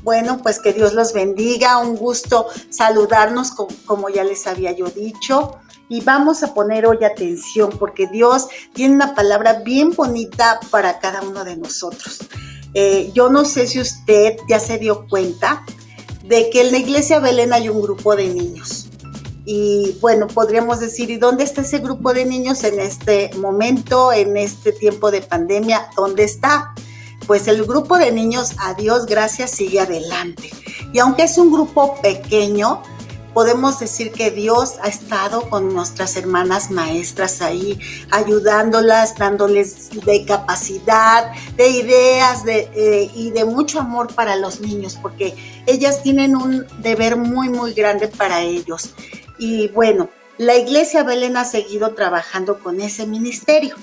Bueno, pues que Dios los bendiga, un gusto saludarnos como ya les había yo dicho. Y vamos a poner hoy atención porque Dios tiene una palabra bien bonita para cada uno de nosotros. Yo no sé si usted ya se dio cuenta de que en la iglesia Belén hay un grupo de niños. Y bueno, podríamos decir, ¿y dónde está ese grupo de niños en este momento, en este tiempo de pandemia? ¿Dónde está? Pues el grupo de niños, a Dios gracias, sigue adelante. Y aunque es un grupo pequeño, podemos decir que Dios ha estado con nuestras hermanas maestras ahí, ayudándolas, dándoles de capacidad, de ideas y de mucho amor para los niños, porque ellas tienen un deber muy, muy grande para ellos. Y bueno, la Iglesia Belén ha seguido trabajando con ese ministerio.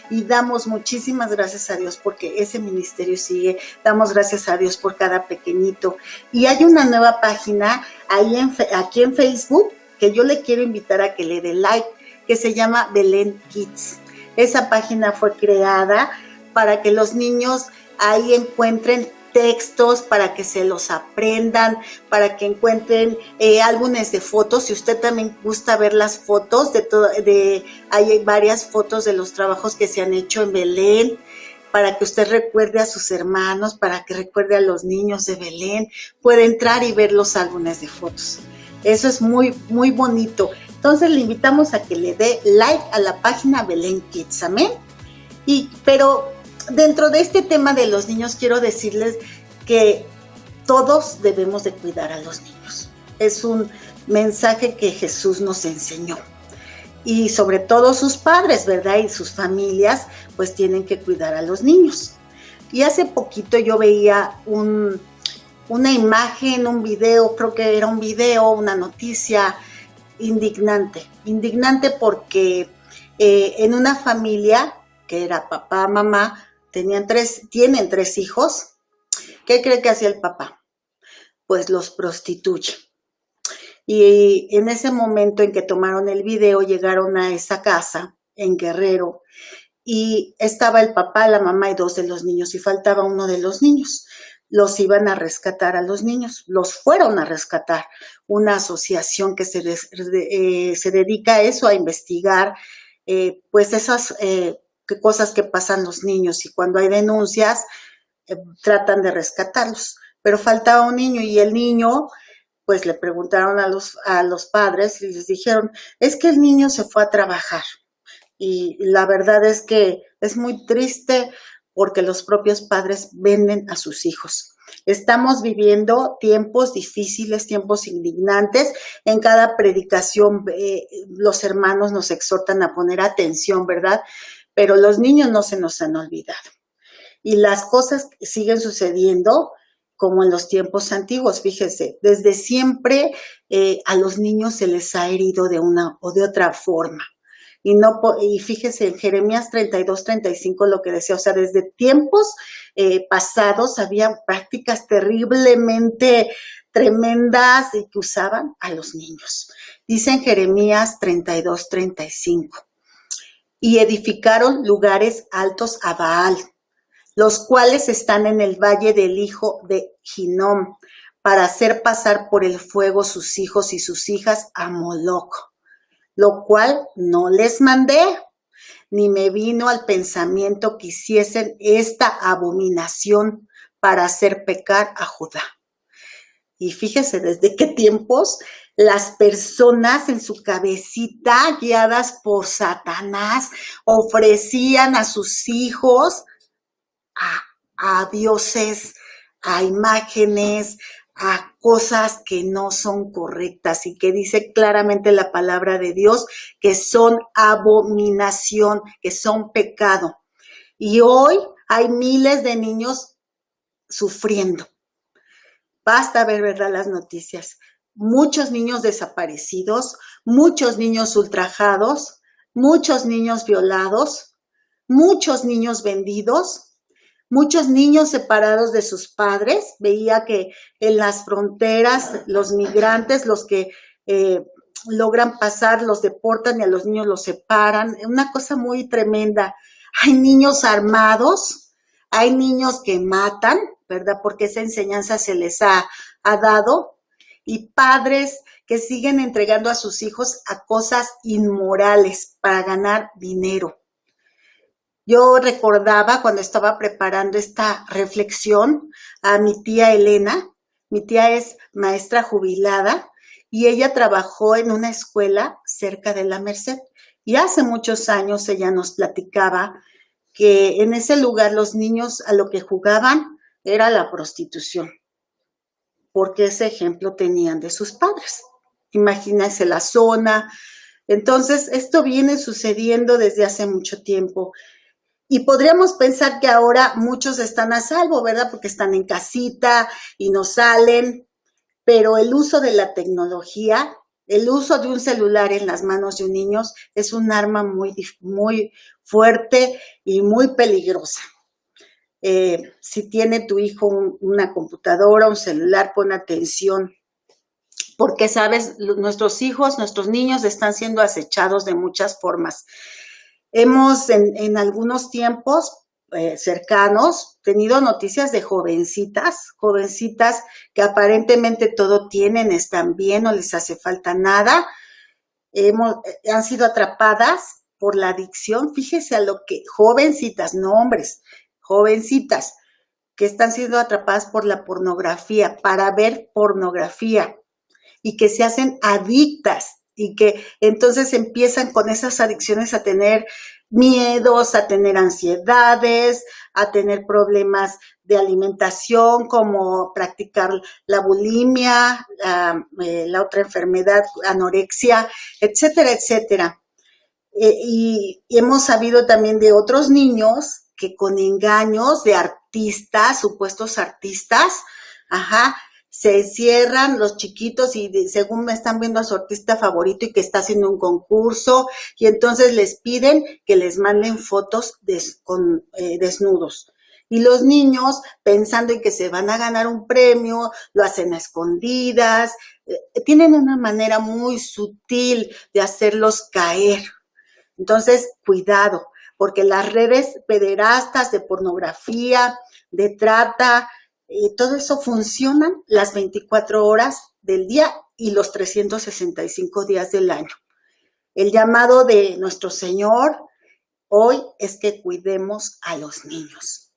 Y damos muchísimas gracias a Dios porque ese ministerio sigue, damos gracias a Dios por cada pequeñito. Y hay una nueva página aquí en Facebook que yo le quiero invitar a que le dé like, que se llama Belén Kids. Esa página fue creada para que los niños ahí encuentren textos, para que se los aprendan, para que encuentren álbumes de fotos. Si usted también gusta ver las fotos hay varias fotos de los trabajos que se han hecho en Belén, para que usted recuerde a sus hermanos, para que recuerde a los niños de Belén, puede entrar y ver los álbumes de fotos. Eso es muy, muy bonito. Entonces le invitamos a que le dé like a la página Belén Kids, amén. Pero dentro de este tema de los niños, quiero decirles que todos debemos de cuidar a los niños. Es un mensaje que Jesús nos enseñó. Y sobre todo sus padres, ¿verdad? Y sus familias, pues tienen que cuidar a los niños. Y hace poquito yo veía una imagen, un video, creo que era un video, una noticia indignante. Indignante porque en una familia, que era papá, mamá, tienen tres hijos. ¿Qué cree que hacía el papá? Pues los prostituye. Y en ese momento en que tomaron el video, llegaron a esa casa en Guerrero y estaba el papá, la mamá y dos de los niños y faltaba uno de los niños. Los iban a rescatar a los niños, los fueron a rescatar. Una asociación que se dedica a eso, a investigar pues esas cosas que pasan los niños, y cuando hay denuncias tratan de rescatarlos, pero faltaba un niño y el niño, pues le preguntaron a los padres y les dijeron, es que el niño se fue a trabajar. Y la verdad es que es muy triste porque los propios padres venden a sus hijos. Estamos viviendo tiempos difíciles, tiempos indignantes. En cada predicación los hermanos nos exhortan a poner atención, ¿verdad? Pero los niños no se nos han olvidado. Y las cosas siguen sucediendo como en los tiempos antiguos. Fíjese, desde siempre a los niños se les ha herido de una o de otra forma. Y fíjese, en Jeremías 32-35 lo que decía, o sea, desde tiempos pasados había prácticas terriblemente tremendas y que usaban a los niños. Dice en Jeremías 32-35, y edificaron lugares altos a Baal, los cuales están en el valle del hijo de Hinnom, para hacer pasar por el fuego sus hijos y sus hijas a Moloch, lo cual no les mandé, ni me vino al pensamiento que hiciesen esta abominación para hacer pecar a Judá. Y fíjese desde qué tiempos las personas en su cabecita, guiadas por Satanás, ofrecían a sus hijos a dioses, a imágenes, a cosas que no son correctas y que dice claramente la palabra de Dios que son abominación, que son pecado. Y hoy hay miles de niños sufriendo. Basta ver, ¿verdad?, las noticias. Muchos niños desaparecidos, muchos niños ultrajados, muchos niños violados, muchos niños vendidos, muchos niños separados de sus padres. Veía que en las fronteras los migrantes, los que logran pasar, los deportan y a los niños los separan. Una cosa muy tremenda. Hay niños armados, hay niños que matan, ¿verdad? Porque esa enseñanza se les ha dado, y padres que siguen entregando a sus hijos a cosas inmorales para ganar dinero. Yo recordaba cuando estaba preparando esta reflexión a mi tía Elena. Mi tía es maestra jubilada y ella trabajó en una escuela cerca de la Merced. Y hace muchos años ella nos platicaba que en ese lugar los niños a lo que jugaban era la prostitución, porque ese ejemplo tenían de sus padres. Imagínense la zona. Entonces, esto viene sucediendo desde hace mucho tiempo. Y podríamos pensar que ahora muchos están a salvo, ¿verdad? Porque están en casita y no salen, pero el uso de la tecnología, el uso de un celular en las manos de un niño es un arma muy, muy fuerte y muy peligrosa. Si tiene tu hijo una computadora, un celular, pon atención, porque, ¿sabes? Nuestros hijos, nuestros niños están siendo acechados de muchas formas. Hemos en algunos tiempos cercanos tenido noticias de jovencitas que aparentemente todo tienen, están bien, no les hace falta nada, han sido atrapadas por la adicción. Fíjese a lo que, jovencitas, no hombres, jovencitas que están siendo atrapadas por la pornografía, para ver pornografía, y que se hacen adictas, y que entonces empiezan con esas adicciones a tener miedos, a tener ansiedades, a tener problemas de alimentación, como practicar la bulimia, la otra enfermedad, anorexia, etcétera, etcétera. Y hemos sabido también de otros niños que con engaños de artistas, supuestos artistas, se cierran los chiquitos y según me están viendo a su artista favorito y que está haciendo un concurso, y entonces les piden que les manden fotos desnudos. Y los niños, pensando en que se van a ganar un premio, lo hacen a escondidas, tienen una manera muy sutil de hacerlos caer. Entonces, cuidado, porque las redes pederastas de pornografía, de trata, todo eso funcionan las 24 horas del día y los 365 días del año. El llamado de nuestro Señor hoy es que cuidemos a los niños.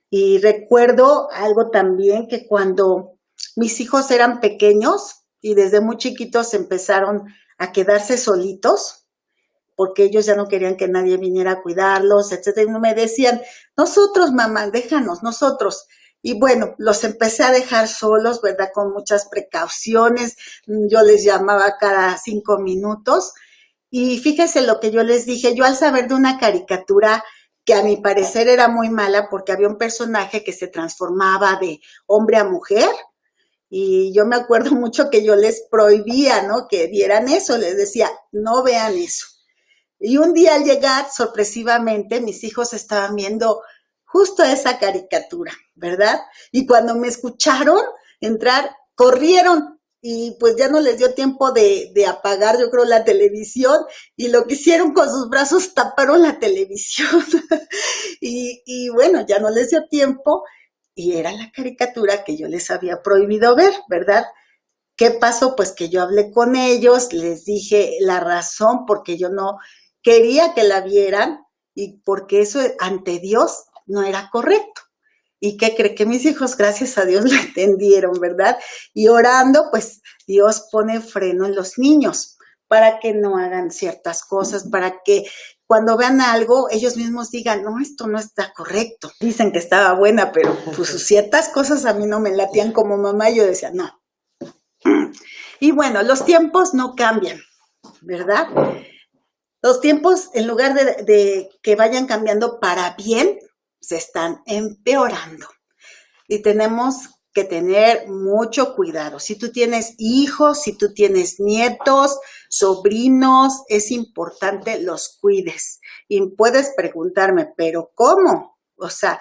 Y recuerdo algo también, que cuando mis hijos eran pequeños y desde muy chiquitos empezaron a quedarse solitos, porque ellos ya no querían que nadie viniera a cuidarlos, etcétera, y me decían, nosotros, mamá, déjanos, nosotros. Y bueno, los empecé a dejar solos, ¿verdad? Con muchas precauciones. Yo les llamaba cada 5 minutos. Y fíjese lo que yo les dije. Yo, al saber de una caricatura que a mi parecer era muy mala, porque había un personaje que se transformaba de hombre a mujer, y yo me acuerdo mucho que yo les prohibía, ¿no?, que vieran eso. Les decía, no vean eso. Y un día al llegar, sorpresivamente, mis hijos estaban viendo justo esa caricatura, ¿verdad? Y cuando me escucharon entrar, corrieron, y pues ya no les dio tiempo de apagar, yo creo, la televisión, y lo que hicieron con sus brazos, taparon la televisión. y bueno, ya no les dio tiempo, y era la caricatura que yo les había prohibido ver, ¿verdad? ¿Qué pasó? Pues que yo hablé con ellos, les dije la razón porque yo no quería que la vieran, y porque eso ante Dios no era correcto. ¿Y qué cree? Que mis hijos, gracias a Dios, lo entendieron, ¿verdad? Y orando, pues Dios pone freno en los niños para que no hagan ciertas cosas, para que cuando vean algo, ellos mismos digan, no, esto no está correcto. Dicen que estaba buena, pero pues ciertas cosas a mí no me latían como mamá, y yo decía, no. Y bueno, los tiempos no cambian, ¿verdad? Los tiempos, en lugar de que vayan cambiando para bien, se están empeorando. Y tenemos que tener mucho cuidado. Si tú tienes hijos, si tú tienes nietos, sobrinos, es importante los cuides. Y puedes preguntarme, ¿pero cómo? O sea,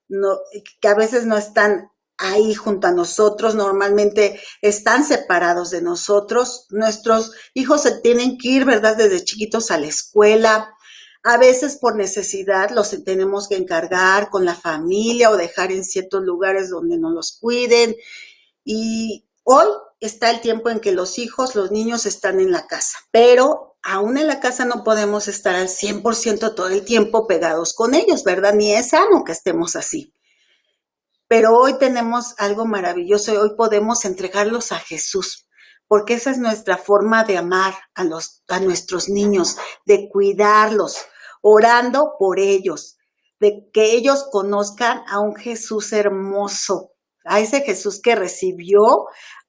no, que a veces no están ahí junto a nosotros, normalmente están separados de nosotros. Nuestros hijos se tienen que ir, ¿verdad?, desde chiquitos a la escuela, A veces por necesidad los tenemos que encargar con la familia o dejar en ciertos lugares donde no los cuiden. Y hoy está el tiempo en que los hijos, los niños están en la casa, pero aún en la casa no podemos estar al 100% todo el tiempo pegados con ellos, ¿verdad? Ni es sano que estemos así. Pero hoy tenemos algo maravilloso y hoy podemos entregarlos a Jesús, porque esa es nuestra forma de amar a nuestros niños, de cuidarlos, orando por ellos, de que ellos conozcan a un Jesús hermoso, a ese Jesús que recibió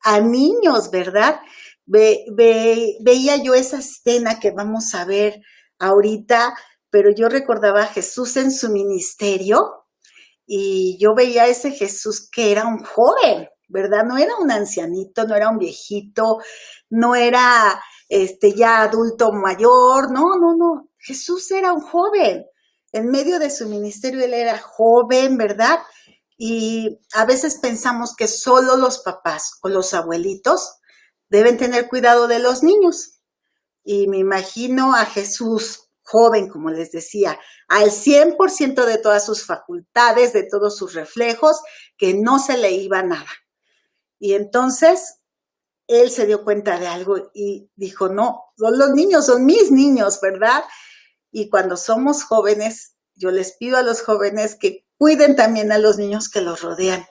a niños, ¿verdad? Veía yo esa escena que vamos a ver ahorita, pero yo recordaba a Jesús en su ministerio y yo veía a ese Jesús que era un joven, ¿verdad? No era un ancianito, no era un viejito, no era ya adulto mayor, no. Jesús era un joven. En medio de su ministerio él era joven, ¿verdad? Y a veces pensamos que solo los papás o los abuelitos deben tener cuidado de los niños. Y me imagino a Jesús joven, como les decía, al 100% de todas sus facultades, de todos sus reflejos, que no se le iba nada. Y entonces él se dio cuenta de algo y dijo, no, son los niños, son mis niños, ¿verdad? Y cuando somos jóvenes, yo les pido a los jóvenes que cuiden también a los niños que los rodean.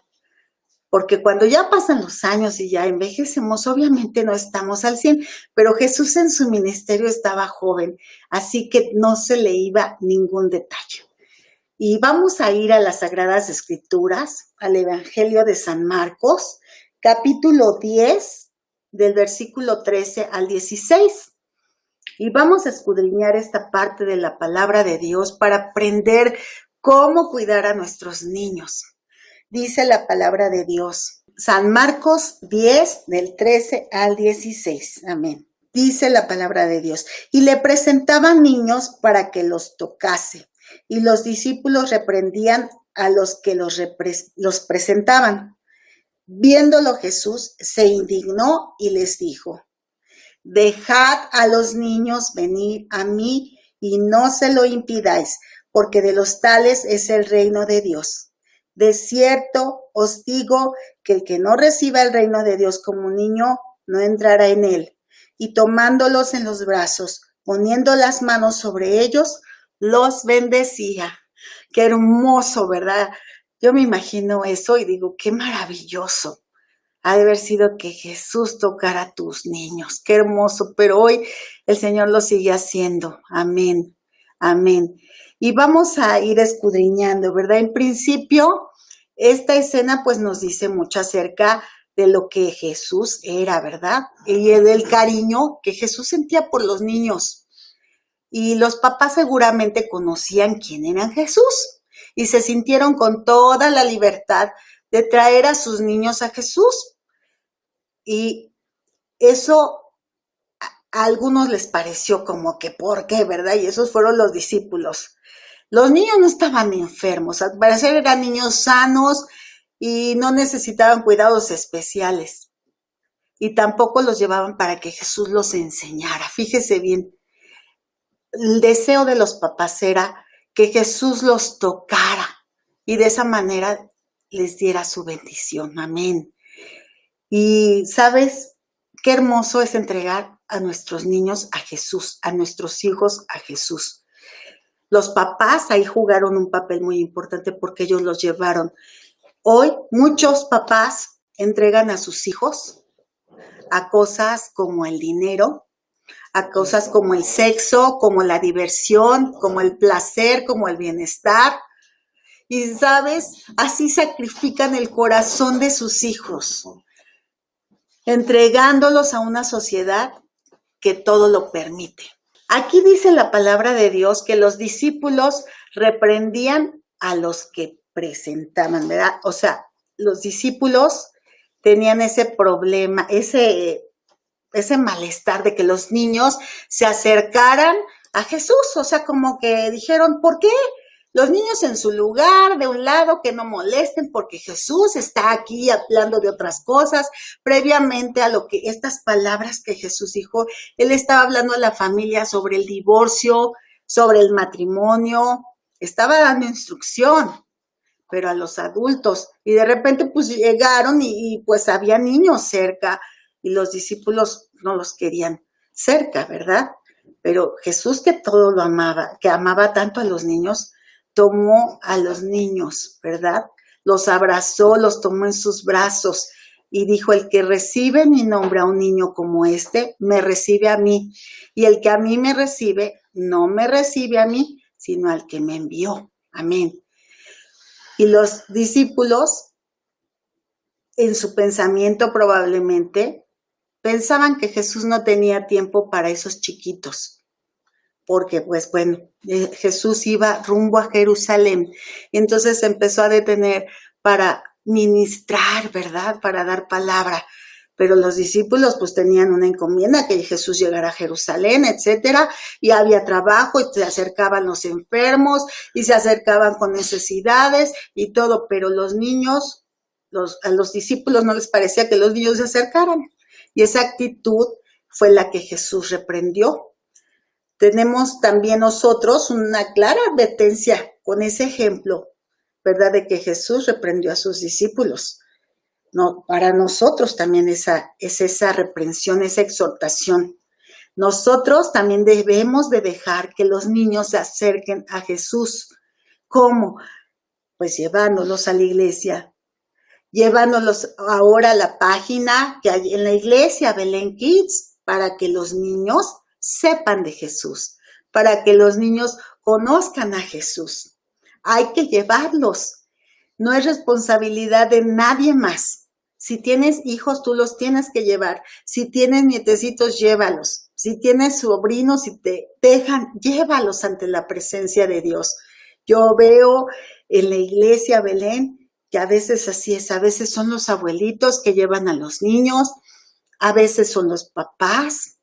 Porque cuando ya pasan los años y ya envejecemos, obviamente no estamos al 100, pero Jesús en su ministerio estaba joven, así que no se le iba ningún detalle. Y vamos a ir a las Sagradas Escrituras, al Evangelio de San Marcos, capítulo 10, del versículo 13 al 16. Y vamos a escudriñar esta parte de la palabra de Dios para aprender cómo cuidar a nuestros niños. Dice la palabra de Dios, San Marcos 10, del 13 al 16. Amén. Dice la palabra de Dios, y le presentaban niños para que los tocase, y los discípulos reprendían a los que los presentaban. Viéndolo Jesús se indignó y les dijo, dejad a los niños venir a mí y no se lo impidáis, porque de los tales es el reino de Dios. De cierto os digo que el que no reciba el reino de Dios como un niño, no entrará en él. Y tomándolos en los brazos, poniendo las manos sobre ellos, los bendecía. Qué hermoso, ¿verdad? Yo me imagino eso y digo, qué maravilloso. Ha de haber sido que Jesús tocara a tus niños. Qué hermoso, pero hoy el Señor lo sigue haciendo. Amén, amén. Y vamos a ir escudriñando, ¿verdad? En principio, esta escena pues nos dice mucho acerca de lo que Jesús era, ¿verdad? Y del cariño que Jesús sentía por los niños. Y los papás seguramente conocían quién era Jesús y se sintieron con toda la libertad de traer a sus niños a Jesús. Y eso a algunos les pareció como que, ¿por qué, verdad? Y esos fueron los discípulos. Los niños no estaban enfermos, al parecer eran niños sanos y no necesitaban cuidados especiales. Y tampoco los llevaban para que Jesús los enseñara. Fíjese bien, el deseo de los papás era que Jesús los tocara y de esa manera les diera su bendición. Amén. Y ¿sabes qué hermoso es entregar a nuestros niños a Jesús, a nuestros hijos a Jesús? Los papás ahí jugaron un papel muy importante porque ellos los llevaron. Hoy muchos papás entregan a sus hijos a cosas como el dinero, a cosas como el sexo, como la diversión, como el placer, como el bienestar. Y, ¿sabes? Así sacrifican el corazón de sus hijos, entregándolos a una sociedad que todo lo permite. Aquí dice la palabra de Dios que los discípulos reprendían a los que presentaban, ¿verdad? O sea, los discípulos tenían ese problema, ese malestar de que los niños se acercaran a Jesús, o sea, como que dijeron, ¿por qué? Los niños en su lugar, de un lado, que no molesten, porque Jesús está aquí hablando de otras cosas. Previamente a lo que estas palabras que Jesús dijo, él estaba hablando a la familia sobre el divorcio, sobre el matrimonio, estaba dando instrucción, pero a los adultos. Y de repente pues llegaron y pues había niños cerca y los discípulos no los querían cerca, ¿verdad? Pero Jesús, que todo lo amaba, que amaba tanto a los niños, tomó a los niños, ¿verdad? Los abrazó, los tomó en sus brazos y dijo: el que recibe mi nombre a un niño como este, me recibe a mí. Y el que a mí me recibe, no me recibe a mí, sino al que me envió. Amén. Y los discípulos, en su pensamiento probablemente, pensaban que Jesús no tenía tiempo para esos chiquitos, porque pues bueno, Jesús iba rumbo a Jerusalén, y entonces se empezó a detener para ministrar, ¿verdad? Para dar palabra. Pero los discípulos pues tenían una encomienda, que Jesús llegara a Jerusalén, etcétera, y había trabajo, y se acercaban los enfermos, y se acercaban con necesidades y todo, pero los niños, a los discípulos no les parecía que los niños se acercaran, y esa actitud fue la que Jesús reprendió. Tenemos también nosotros una clara advertencia con ese ejemplo, ¿verdad? De que Jesús reprendió a sus discípulos. No, para nosotros también es esa reprensión, esa exhortación. Nosotros también debemos de dejar que los niños se acerquen a Jesús. ¿Cómo? Pues llevándolos a la iglesia, llevándolos ahora a la página que hay en la iglesia, Belén Kids, para que los niños sepan de Jesús, para que los niños conozcan a Jesús. Hay que llevarlos. No es responsabilidad de nadie más. Si tienes hijos, tú los tienes que llevar. Si tienes nietecitos, llévalos. Si tienes sobrinos y te dejan, llévalos ante la presencia de Dios. Yo veo en la iglesia Belén que a veces así es, a veces son los abuelitos que llevan a los niños, a veces son los papás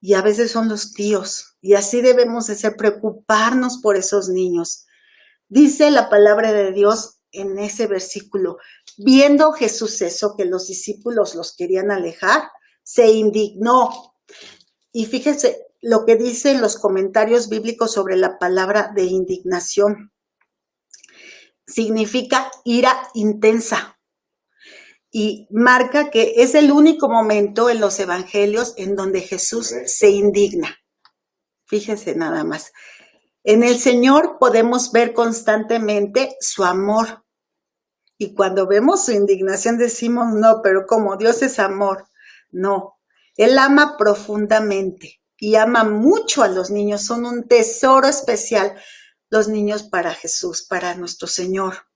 y a veces son los tíos. Y así debemos de ser, preocuparnos por esos niños. Dice la palabra de Dios en ese versículo: viendo Jesús eso, que los discípulos los querían alejar, se indignó. Y fíjense lo que dicen los comentarios bíblicos sobre la palabra de indignación. Significa ira intensa. Y marca que es el único momento en los evangelios en donde Jesús se indigna. Fíjense nada más. En el Señor podemos ver constantemente su amor. Y cuando vemos su indignación decimos: no, pero como Dios es amor. No, Él ama profundamente y ama mucho a los niños. Son un tesoro especial los niños para Jesús, para nuestro Señor.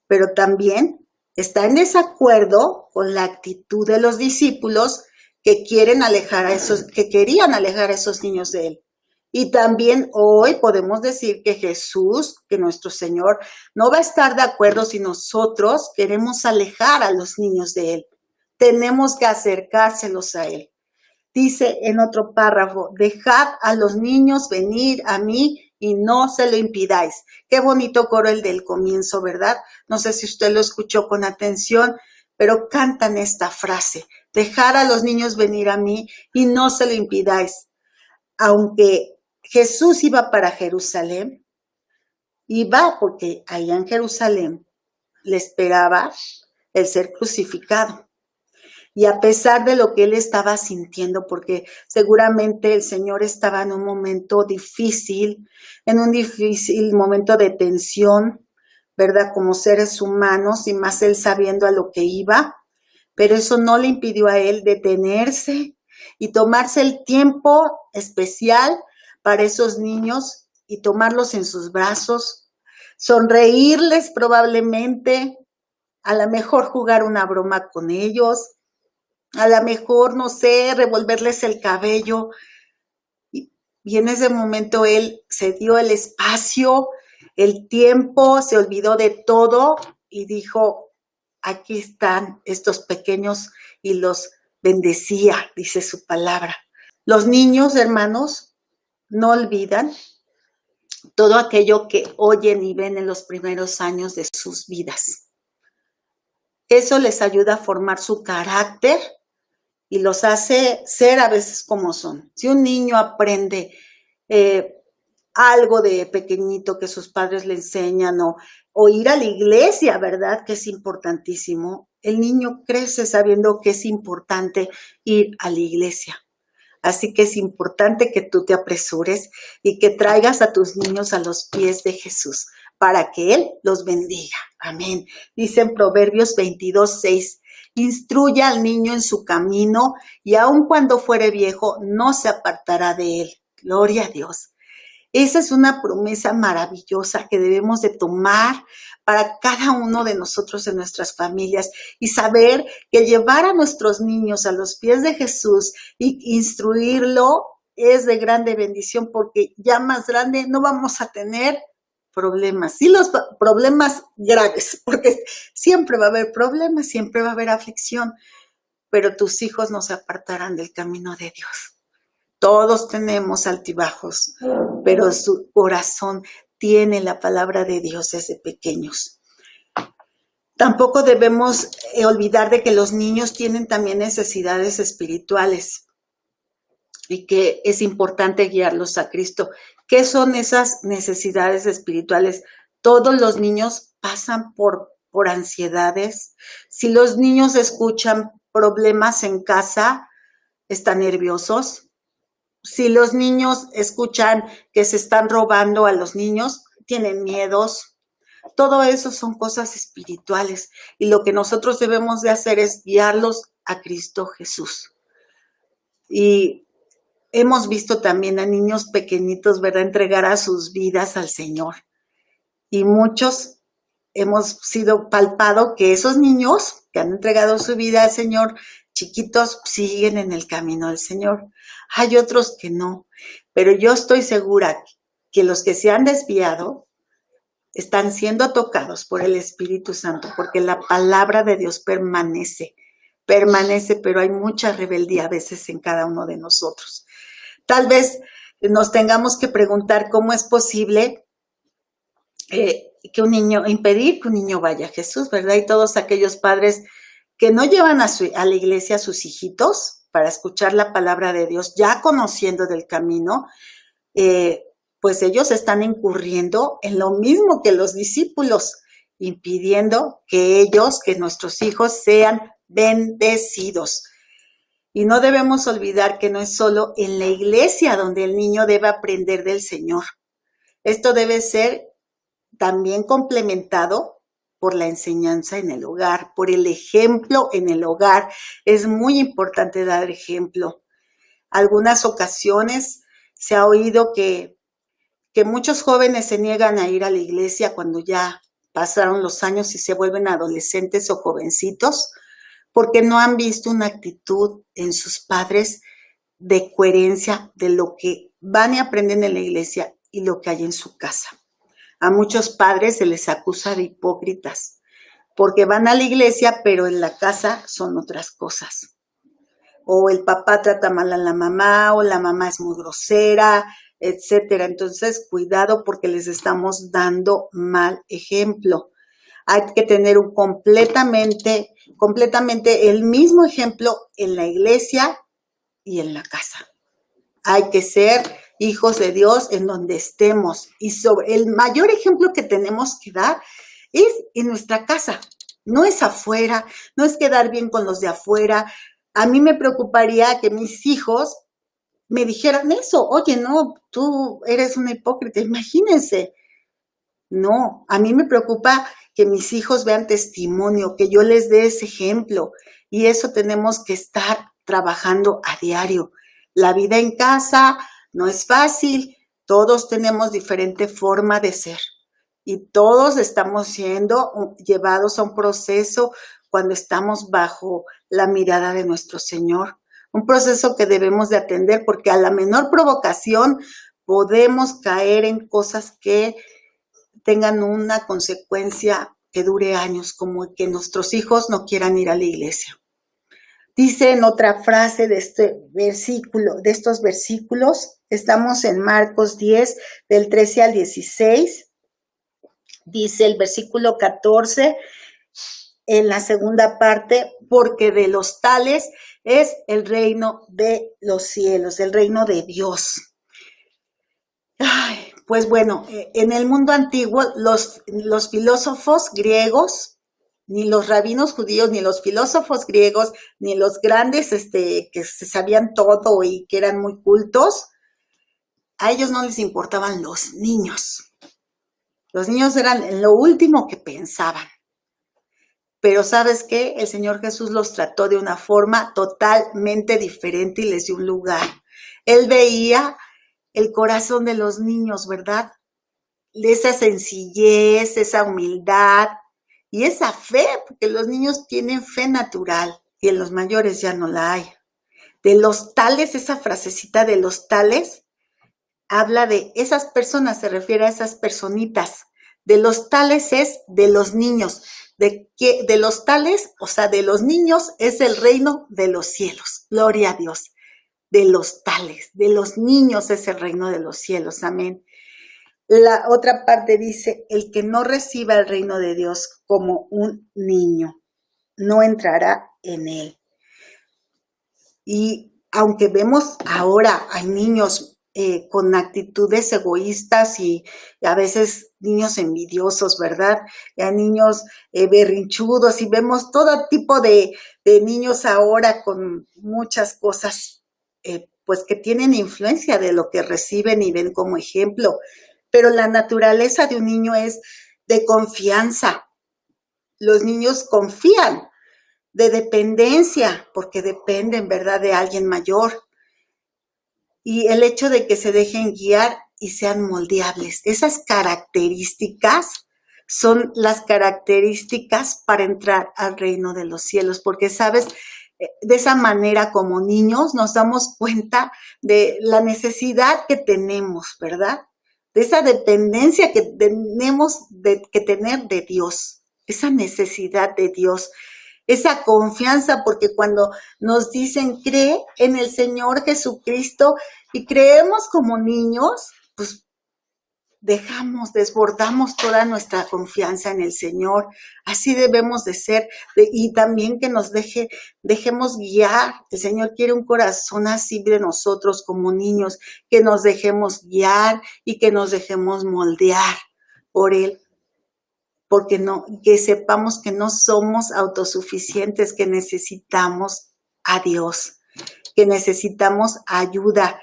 Pero también está en desacuerdo con la actitud de los discípulos que querían alejar a esos niños de Él. Y también hoy podemos decir que Jesús, que nuestro Señor, no va a estar de acuerdo si nosotros queremos alejar a los niños de Él. Tenemos que acercárselos a Él. Dice en otro párrafo: dejad a los niños venir a mí y no se lo impidáis. Qué bonito coro el del comienzo, ¿verdad? No sé si usted lo escuchó con atención, pero cantan esta frase: dejar a los niños venir a mí y no se lo impidáis. Aunque Jesús iba para Jerusalén, iba porque allá en Jerusalén le esperaba el ser crucificado. Y a pesar de lo que él estaba sintiendo, porque seguramente el Señor estaba en un momento difícil, en un difícil momento de tensión, ¿verdad? Como seres humanos, y más él sabiendo a lo que iba, pero eso no le impidió a él detenerse y tomarse el tiempo especial para esos niños y tomarlos en sus brazos, sonreírles probablemente, a lo mejor jugar una broma con ellos, a lo mejor, no sé, revolverles el cabello. Y en ese momento él se dio el espacio, el tiempo, se olvidó de todo y dijo: aquí están estos pequeños, y los bendecía, dice su palabra. Los niños, hermanos, no olvidan todo aquello que oyen y ven en los primeros años de sus vidas. Eso les ayuda a formar su carácter y los hace ser a veces como son. Si un niño aprende algo de pequeñito que sus padres le enseñan o ir a la iglesia, ¿verdad? Que es importantísimo. El niño crece sabiendo que es importante ir a la iglesia. Así que es importante que tú te apresures y que traigas a tus niños a los pies de Jesús para que Él los bendiga. Amén. Dice en Proverbios 22:6, instruye al niño en su camino y aun cuando fuere viejo no se apartará de él. Gloria a Dios. Esa es una promesa maravillosa que debemos de tomar para cada uno de nosotros en nuestras familias y saber que llevar a nuestros niños a los pies de Jesús y instruirlo es de grande bendición porque ya más grande no vamos a tener problemas, sí los problemas graves, porque siempre va a haber problemas, siempre va a haber aflicción, pero tus hijos no se apartarán del camino de Dios. Todos tenemos altibajos, pero su corazón tiene la palabra de Dios desde pequeños. Tampoco debemos olvidar de que los niños tienen también necesidades espirituales y que es importante guiarlos a Cristo. ¿Qué son esas necesidades espirituales? Todos los niños pasan por ansiedades. Si los niños escuchan problemas en casa, están nerviosos. Si los niños escuchan que se están robando a los niños, tienen miedos. Todo eso son cosas espirituales y lo que nosotros debemos de hacer es guiarlos a Cristo Jesús. Y hemos visto también a niños pequeñitos, ¿verdad?, entregar a sus vidas al Señor. Y muchos hemos sido palpado que esos niños que han entregado su vida al Señor, chiquitos, siguen en el camino del Señor. Hay otros que no, pero yo estoy segura que los que se han desviado están siendo tocados por el Espíritu Santo, porque la palabra de Dios permanece, pero hay mucha rebeldía a veces en cada uno de nosotros. Tal vez nos tengamos que preguntar cómo es posible impedir que un niño vaya a Jesús, ¿verdad? Y todos aquellos padres que no llevan a la iglesia a sus hijitos para escuchar la palabra de Dios, ya conociendo del camino, pues ellos están incurriendo en lo mismo que los discípulos, impidiendo que nuestros hijos sean bendecidos. Y no debemos olvidar que no es solo en la iglesia donde el niño debe aprender del Señor. Esto debe ser también complementado por la enseñanza en el hogar, por el ejemplo en el hogar. Es muy importante dar ejemplo. Algunas ocasiones se ha oído que muchos jóvenes se niegan a ir a la iglesia cuando ya pasaron los años y se vuelven adolescentes o jovencitos, porque no han visto una actitud en sus padres de coherencia de lo que van y aprenden en la iglesia y lo que hay en su casa. A muchos padres se les acusa de hipócritas, porque van a la iglesia, pero en la casa son otras cosas. O el papá trata mal a la mamá, o la mamá es muy grosera, etcétera. Entonces, cuidado porque les estamos dando mal ejemplo. Hay que tener completamente el mismo ejemplo en la iglesia y en la casa. Hay que ser hijos de Dios en donde estemos. Y el mayor ejemplo que tenemos que dar es en nuestra casa. No es afuera, no es quedar bien con los de afuera. A mí me preocuparía que mis hijos me dijeran eso. Oye, no, tú eres una hipócrita, imagínense. No, a mí me preocupa que mis hijos vean testimonio, que yo les dé ese ejemplo. Y eso tenemos que estar trabajando a diario. La vida en casa no es fácil, todos tenemos diferente forma de ser y todos estamos siendo llevados a un proceso cuando estamos bajo la mirada de nuestro Señor. Un proceso que debemos de atender porque a la menor provocación podemos caer en cosas que tengan una consecuencia que dure años, como que nuestros hijos no quieran ir a la iglesia. Dice en otra frase de estos versículos, estamos en Marcos 10, del 13 al 16, dice el versículo 14, en la segunda parte, porque de los tales es el reino de los cielos, el reino de Dios. Ay, Pues bueno, en el mundo antiguo los filósofos griegos, ni los rabinos judíos, ni los filósofos griegos, ni los grandes que se sabían todo y que eran muy cultos, a ellos no les importaban los niños. Los niños eran lo último que pensaban. Pero ¿sabes qué? El Señor Jesús los trató de una forma totalmente diferente y les dio un lugar. Él veía el corazón de los niños, ¿verdad? Esa sencillez, esa humildad y esa fe, porque los niños tienen fe natural y en los mayores ya no la hay. De los tales, esa frasecita de los tales, habla de esas personas, se refiere a esas personitas. De los tales es de los niños. De los tales, o sea, de los niños es el reino de los cielos. Gloria a Dios. De los tales, de los niños es el reino de los cielos. Amén. La otra parte dice, el que no reciba el reino de Dios como un niño, no entrará en él. Y aunque vemos ahora hay niños con actitudes egoístas y a veces niños envidiosos, ¿verdad? Y hay niños berrinchudos y vemos todo tipo de niños ahora con muchas cosas, pues que tienen influencia de lo que reciben y ven como ejemplo. Pero la naturaleza de un niño es de confianza. Los niños confían, de dependencia, porque dependen, ¿verdad?, de alguien mayor. Y el hecho de que se dejen guiar y sean moldeables. Esas características son las características para entrar al reino de los cielos, porque, ¿sabes? De esa manera como niños nos damos cuenta de la necesidad que tenemos, ¿verdad? De esa dependencia que tenemos que tener de Dios, esa necesidad de Dios, esa confianza, porque cuando nos dicen cree en el Señor Jesucristo y creemos como niños, pues desbordamos toda nuestra confianza en el Señor. Así debemos de ser y también que nos dejemos guiar. El Señor quiere un corazón así de nosotros como niños, que nos dejemos guiar y que nos dejemos moldear por Él. Porque que sepamos que no somos autosuficientes, que necesitamos a Dios, que necesitamos ayuda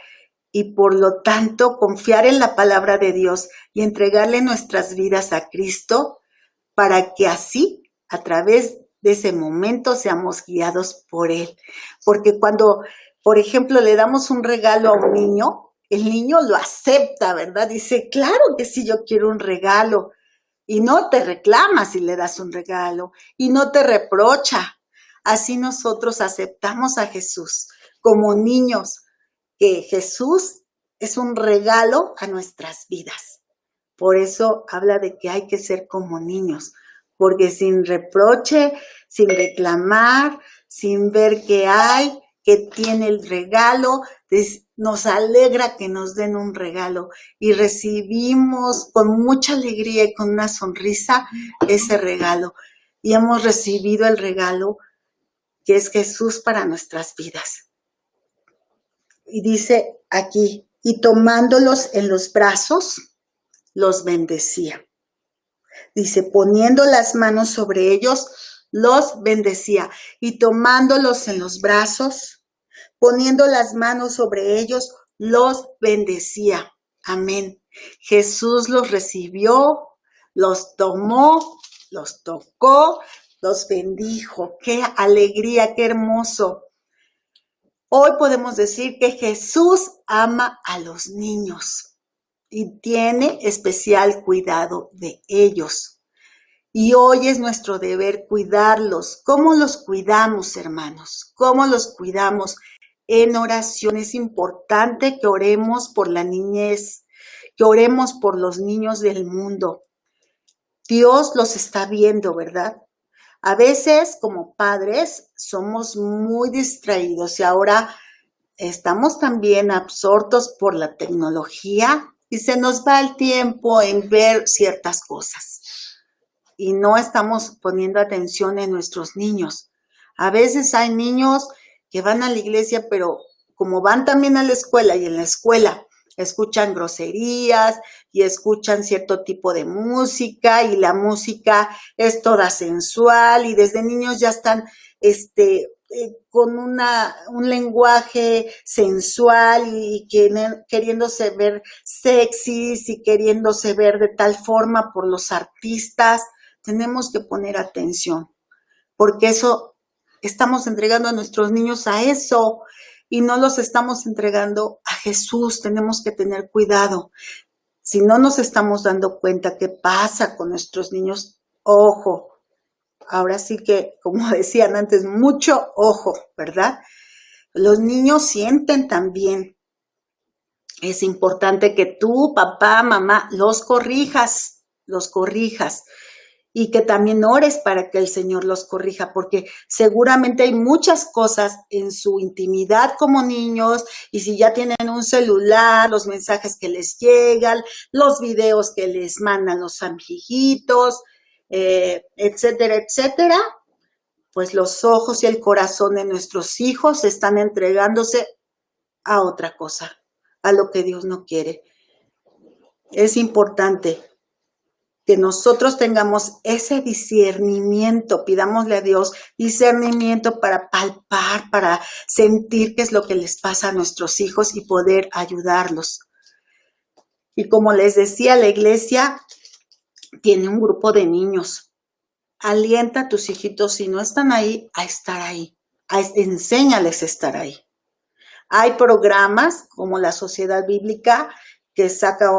y por lo tanto confiar en la palabra de Dios y entregarle nuestras vidas a Cristo para que así, a través de ese momento, seamos guiados por Él. Porque cuando, por ejemplo, le damos un regalo a un niño, el niño lo acepta, ¿verdad? Dice, claro que sí, yo quiero un regalo. Y no te reclama si le das un regalo y no te reprocha. Así nosotros aceptamos a Jesús como niños, que Jesús es un regalo a nuestras vidas. Por eso habla de que hay que ser como niños, porque sin reproche, sin reclamar, sin ver qué hay, que tiene el regalo, nos alegra que nos den un regalo y recibimos con mucha alegría y con una sonrisa ese regalo. Y hemos recibido el regalo que es Jesús para nuestras vidas. Y dice aquí, y tomándolos en los brazos, los bendecía. Dice, poniendo las manos sobre ellos, los bendecía. Y tomándolos en los brazos, poniendo las manos sobre ellos, los bendecía. Amén. Jesús los recibió, los tomó, los tocó, los bendijo. Qué alegría, qué hermoso. Hoy podemos decir que Jesús ama a los niños y tiene especial cuidado de ellos. Y hoy es nuestro deber cuidarlos. ¿Cómo los cuidamos, hermanos? ¿Cómo los cuidamos? En oración es importante que oremos por la niñez, que oremos por los niños del mundo. Dios los está viendo, ¿verdad? A veces, como padres, somos muy distraídos y ahora estamos también absortos por la tecnología y se nos va el tiempo en ver ciertas cosas. Y no estamos poniendo atención en nuestros niños. A veces hay niños que van a la iglesia, pero como van también a la escuela y en la escuela escuchan groserías y escuchan cierto tipo de música y la música es toda sensual y desde niños ya están con un lenguaje sensual y queriéndose ver sexys y queriéndose ver de tal forma por los artistas. Tenemos que poner atención porque eso estamos entregando a nuestros niños a eso y no los estamos entregando a Jesús. Tenemos que tener cuidado. Si no nos estamos dando cuenta qué pasa con nuestros niños, ojo. Ahora sí que, como decían antes, mucho ojo, ¿verdad? Los niños sienten también. Es importante que tú, papá, mamá, los corrijas y que también ores para que el Señor los corrija, porque seguramente hay muchas cosas en su intimidad como niños, y si ya tienen un celular, los mensajes que les llegan, los videos que les mandan los amiguitos, etcétera, etcétera, pues los ojos y el corazón de nuestros hijos están entregándose a otra cosa, a lo que Dios no quiere. Es importante que nosotros tengamos ese discernimiento, pidámosle a Dios discernimiento para palpar, para sentir qué es lo que les pasa a nuestros hijos y poder ayudarlos. Y como les decía, la iglesia tiene un grupo de niños. Alienta a tus hijitos, si no están ahí, a estar ahí. Enséñales a estar ahí. Hay programas como la Sociedad Bíblica que saca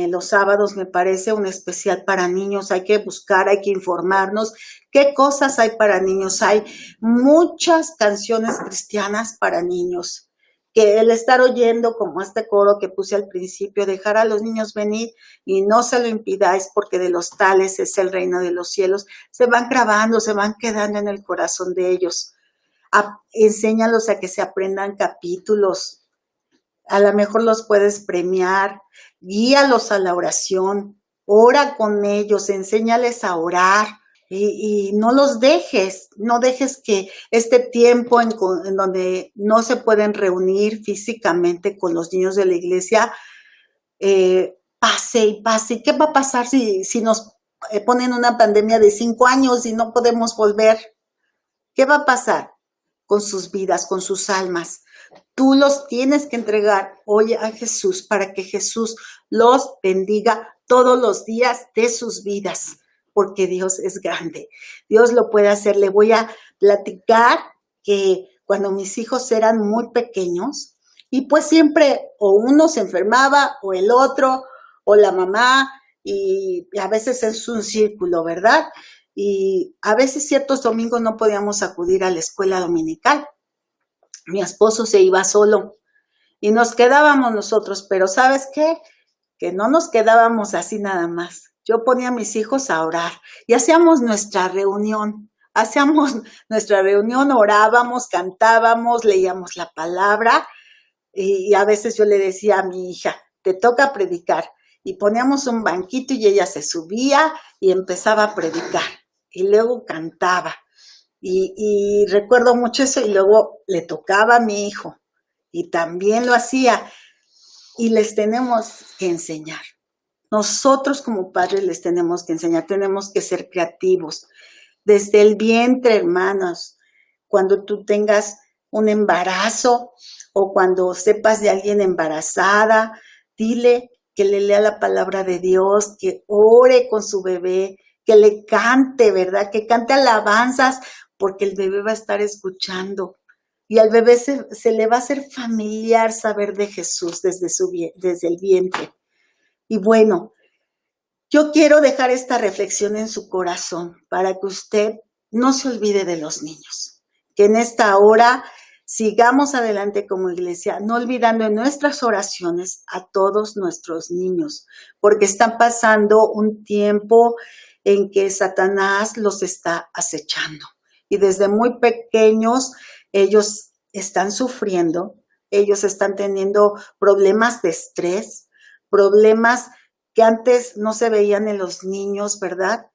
los sábados, me parece, un especial para niños. Hay que buscar, hay que informarnos qué cosas hay para niños. Hay muchas canciones cristianas para niños. Que el estar oyendo, como este coro que puse al principio, dejar a los niños venir y no se lo impidáis porque de los tales es el reino de los cielos, se van grabando, se van quedando en el corazón de ellos. Enséñalos a que se aprendan capítulos. A lo mejor los puedes premiar, guíalos a la oración, ora con ellos, enséñales a orar y no los dejes, no dejes que este tiempo en donde no se pueden reunir físicamente con los niños de la iglesia pase y pase. ¿Qué va a pasar si nos ponen una pandemia de 5 años y no podemos volver? ¿Qué va a pasar con sus vidas, con sus almas? Tú los tienes que entregar hoy a Jesús para que Jesús los bendiga todos los días de sus vidas, porque Dios es grande. Dios lo puede hacer. Le voy a platicar que cuando mis hijos eran muy pequeños, y pues siempre o uno se enfermaba o el otro o la mamá, y a veces es un círculo, ¿verdad? Y a veces ciertos domingos no podíamos acudir a la escuela dominical. Mi esposo se iba solo y nos quedábamos nosotros, pero ¿sabes qué? Que no nos quedábamos así nada más. Yo ponía a mis hijos a orar y hacíamos nuestra reunión. Orábamos, cantábamos, leíamos la palabra y a veces yo le decía a mi hija, te toca predicar. Y poníamos un banquito y ella se subía y empezaba a predicar y luego cantaba. Y recuerdo mucho eso y luego le tocaba a mi hijo y también lo hacía y les tenemos que enseñar. Nosotros como padres les tenemos que enseñar, tenemos que ser creativos. Desde el vientre, hermanos, cuando tú tengas un embarazo o cuando sepas de alguien embarazada, dile que le lea la palabra de Dios, que ore con su bebé, que le cante, ¿verdad? Que cante alabanzas, porque el bebé va a estar escuchando y al bebé se le va a hacer familiar saber de Jesús desde el vientre. Y bueno, yo quiero dejar esta reflexión en su corazón para que usted no se olvide de los niños, que en esta hora sigamos adelante como iglesia, no olvidando en nuestras oraciones a todos nuestros niños, porque están pasando un tiempo en que Satanás los está acechando. Y desde muy pequeños ellos están sufriendo, ellos están teniendo problemas de estrés, problemas que antes no se veían en los niños, ¿verdad?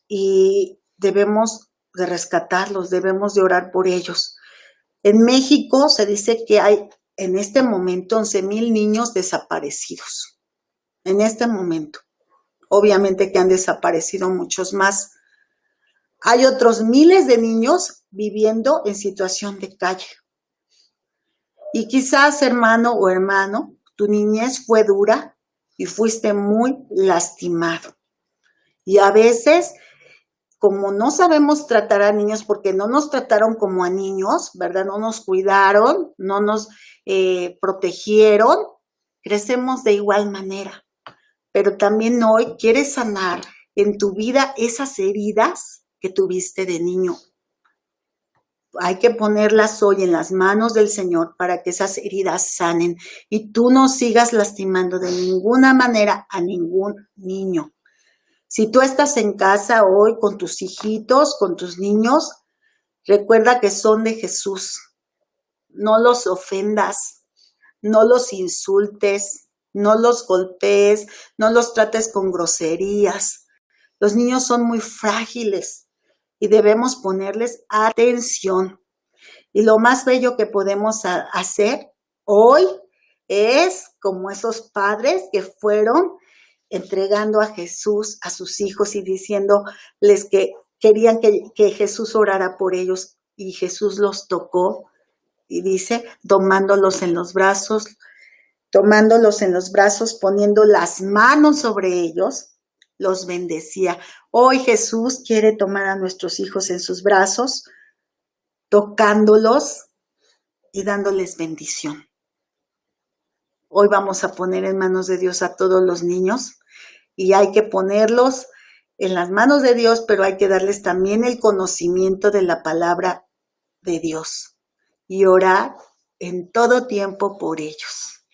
Y debemos de rescatarlos, debemos de orar por ellos. En México se dice que hay en este momento 11,000 niños desaparecidos. En este momento. Obviamente que han desaparecido muchos más. Hay otros miles de niños viviendo en situación de calle. Y quizás, hermano o hermano, tu niñez fue dura y fuiste muy lastimado. Y a veces, como no sabemos tratar a niños porque no nos trataron como a niños, ¿verdad? No nos cuidaron, no nos protegieron, crecemos de igual manera. Pero también hoy quieres sanar en tu vida esas heridas que tuviste de niño. Hay que ponerlas hoy en las manos del Señor para que esas heridas sanen y tú no sigas lastimando de ninguna manera a ningún niño. Si tú estás en casa hoy con tus hijitos, con tus niños, recuerda que son de Jesús. No los ofendas, no los insultes, no los golpees, no los trates con groserías. Los niños son muy frágiles y debemos ponerles atención. Y lo más bello que podemos hacer hoy es como esos padres que fueron entregando a Jesús a sus hijos y diciéndoles que querían que Jesús orara por ellos, y Jesús los tocó y dice, tomándolos en los brazos, poniendo las manos sobre ellos, los bendecía. Hoy Jesús quiere tomar a nuestros hijos en sus brazos, tocándolos y dándoles bendición. Hoy vamos a poner en manos de Dios a todos los niños y hay que ponerlos en las manos de Dios, pero hay que darles también el conocimiento de la palabra de Dios y orar en todo tiempo por ellos.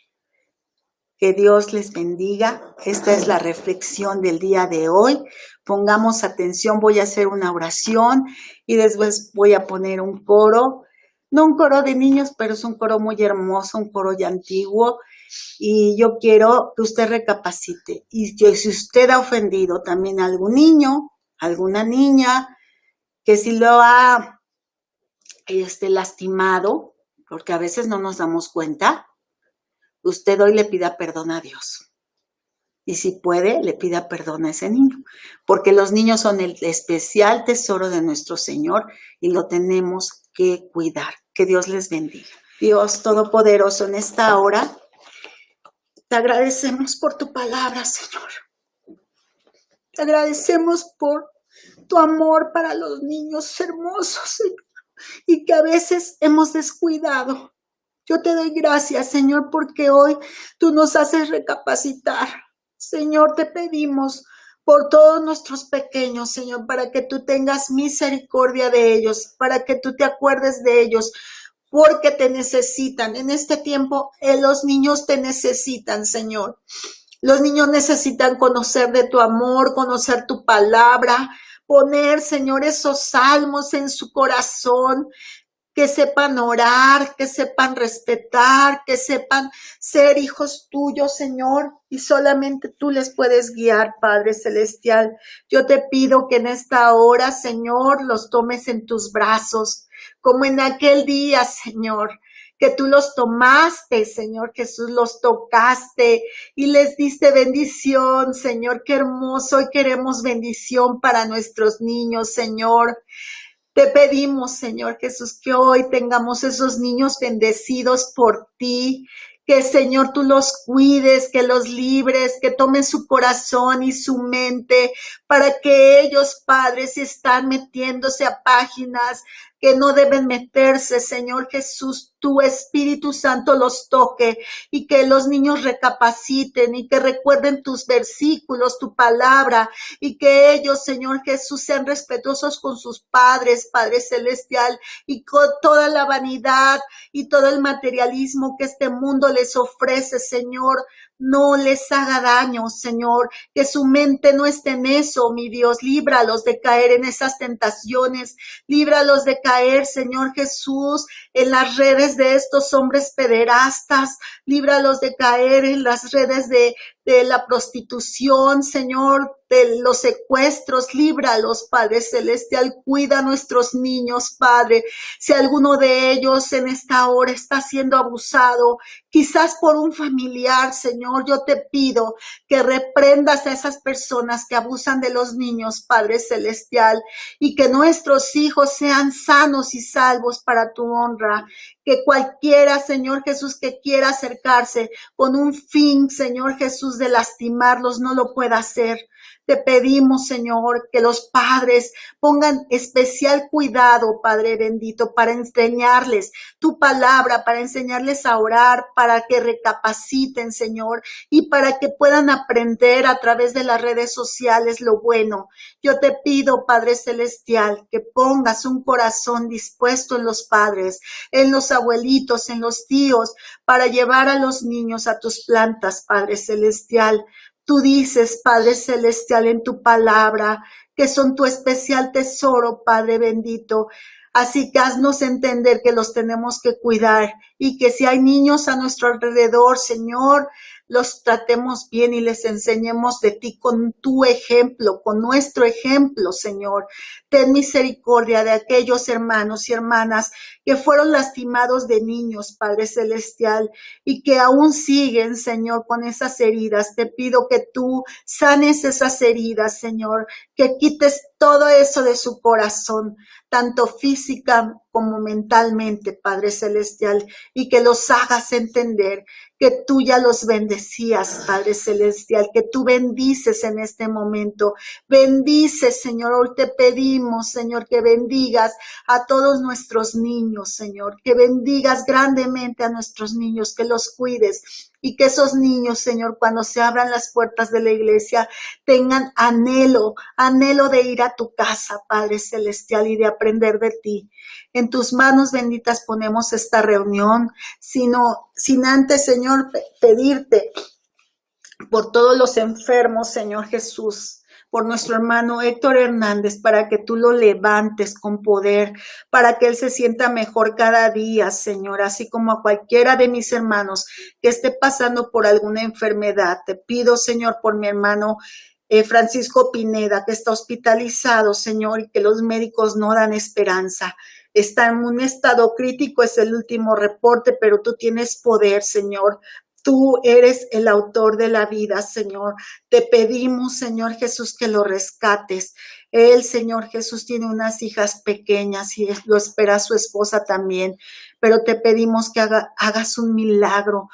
Que Dios les bendiga. Esta es la reflexión del día de hoy. Pongamos atención, voy a hacer una oración y después voy a poner un coro. No un coro de niños, pero es un coro muy hermoso, un coro ya antiguo. Y yo quiero que usted recapacite. Y que si usted ha ofendido también a algún niño, alguna niña, que si lo ha lastimado, porque a veces no nos damos cuenta, usted hoy le pida perdón a Dios. Y si puede, le pida perdón a ese niño. Porque los niños son el especial tesoro de nuestro Señor y lo tenemos que cuidar. Que Dios les bendiga. Dios Todopoderoso, en esta hora, te agradecemos por tu palabra, Señor. Te agradecemos por tu amor para los niños hermosos, Señor, y que a veces hemos descuidado. Yo te doy gracias, Señor, porque hoy tú nos haces recapacitar. Señor, te pedimos por todos nuestros pequeños, Señor, para que tú tengas misericordia de ellos, para que tú te acuerdes de ellos, porque te necesitan. En este tiempo, los niños te necesitan, Señor. Los niños necesitan conocer de tu amor, conocer tu palabra, poner, Señor, esos salmos en su corazón, que sepan orar, que sepan respetar, que sepan ser hijos tuyos, Señor, y solamente tú les puedes guiar, Padre Celestial. Yo te pido que en esta hora, Señor, los tomes en tus brazos, como en aquel día, Señor, que tú los tomaste, Señor Jesús, los tocaste y les diste bendición, Señor, qué hermoso, y queremos bendición para nuestros niños, Señor. Te pedimos, Señor Jesús, que hoy tengamos esos niños bendecidos por ti, que, Señor, tú los cuides, que los libres, que tomen su corazón y su mente, para que ellos, Padre, si están metiéndose a páginas que no deben meterse, Señor Jesús, tu Espíritu Santo los toque y que los niños recapaciten y que recuerden tus versículos, tu palabra, y que ellos, Señor Jesús, sean respetuosos con sus padres, Padre Celestial, y con toda la vanidad y todo el materialismo que este mundo les ofrece, Señor, no les haga daño, Señor, que su mente no esté en eso, mi Dios. Líbralos de caer en esas tentaciones, líbralos de caer, Señor Jesús, en las redes de estos hombres pederastas, líbralos de caer en las redes de la prostitución, Señor. de los secuestros, líbralos, Padre Celestial, cuida a nuestros niños, Padre. Si alguno de ellos en esta hora está siendo abusado, quizás por un familiar, Señor, yo te pido que reprendas a esas personas que abusan de los niños, Padre Celestial, y que nuestros hijos sean sanos y salvos para tu honra. Que cualquiera, Señor Jesús, que quiera acercarse con un fin, Señor Jesús, de lastimarlos, no lo pueda hacer. Te pedimos, Señor, que los padres pongan especial cuidado, Padre bendito, para enseñarles tu palabra, para enseñarles a orar, para que recapaciten, Señor, y para que puedan aprender a través de las redes sociales lo bueno. Yo te pido, Padre Celestial, que pongas un corazón dispuesto en los padres, en los abuelitos, en los tíos, para llevar a los niños a tus plantas, Padre Celestial. Tú dices, Padre Celestial, en tu palabra, que son tu especial tesoro, Padre bendito. Así que haznos entender que los tenemos que cuidar y que si hay niños a nuestro alrededor, Señor, los tratemos bien y les enseñemos de ti con tu ejemplo, con nuestro ejemplo, Señor. Ten misericordia de aquellos hermanos y hermanas que fueron lastimados de niños, Padre Celestial, y que aún siguen, Señor, con esas heridas. Te pido que tú sanes esas heridas, Señor, que quites todo eso de su corazón, tanto física como mentalmente, Padre Celestial, y que los hagas entender que tú ya los bendecías, Padre Celestial, que tú bendices en este momento. Bendice, Señor, hoy te pedimos, Señor, que bendigas a todos nuestros niños, Señor, que bendigas grandemente a nuestros niños, que los cuides y que esos niños, Señor, cuando se abran las puertas de la iglesia, tengan anhelo de ir a tu casa, Padre Celestial, y de aprender de ti. En tus manos benditas ponemos esta reunión, sin antes, Señor, pedirte por todos los enfermos, Señor Jesús, por nuestro hermano Héctor Hernández, para que tú lo levantes con poder, para que él se sienta mejor cada día, Señor, así como a cualquiera de mis hermanos que esté pasando por alguna enfermedad. Te pido, Señor, por mi hermano Francisco Pineda, que está hospitalizado, Señor, y que los médicos no dan esperanza. Está en un estado crítico, es el último reporte, pero tú tienes poder, Señor. Tú eres el autor de la vida, Señor. Te pedimos, Señor Jesús, que lo rescates. Él, Señor Jesús, tiene unas hijas pequeñas y lo espera su esposa también. Pero te pedimos que hagas un milagro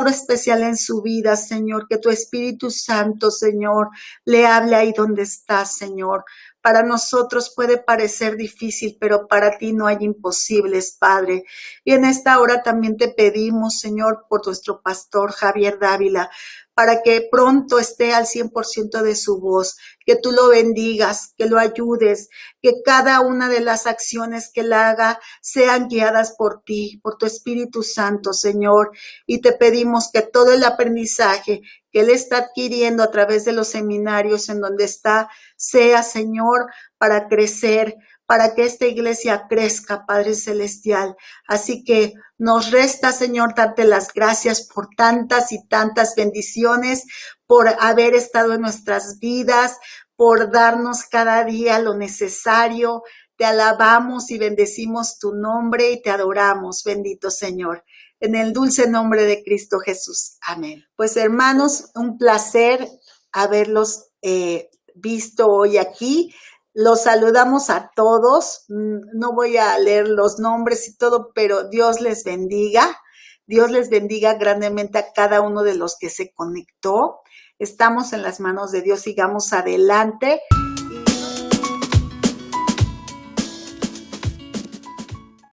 especial en su vida, Señor. Que tu Espíritu Santo, Señor, le hable ahí donde está, Señor. Para nosotros puede parecer difícil, pero para ti no hay imposibles, Padre. Y en esta hora también te pedimos, Señor, por nuestro pastor Javier Dávila, para que pronto esté al 100% de su voz, que tú lo bendigas, que lo ayudes, que cada una de las acciones que él haga sean guiadas por ti, por tu Espíritu Santo, Señor. Y te pedimos que todo el aprendizaje que él está adquiriendo a través de los seminarios en donde está, sea, Señor, para crecer, para que esta iglesia crezca, Padre Celestial. Así que nos resta, Señor, darte las gracias por tantas y tantas bendiciones, por haber estado en nuestras vidas, por darnos cada día lo necesario. Te alabamos y bendecimos tu nombre y te adoramos, bendito Señor. En el dulce nombre de Cristo Jesús. Amén. Pues hermanos, un placer haberlos visto hoy aquí. Los saludamos a todos. No voy a leer los nombres y todo, pero Dios les bendiga. Dios les bendiga grandemente a cada uno de los que se conectó. Estamos en las manos de Dios. Sigamos adelante.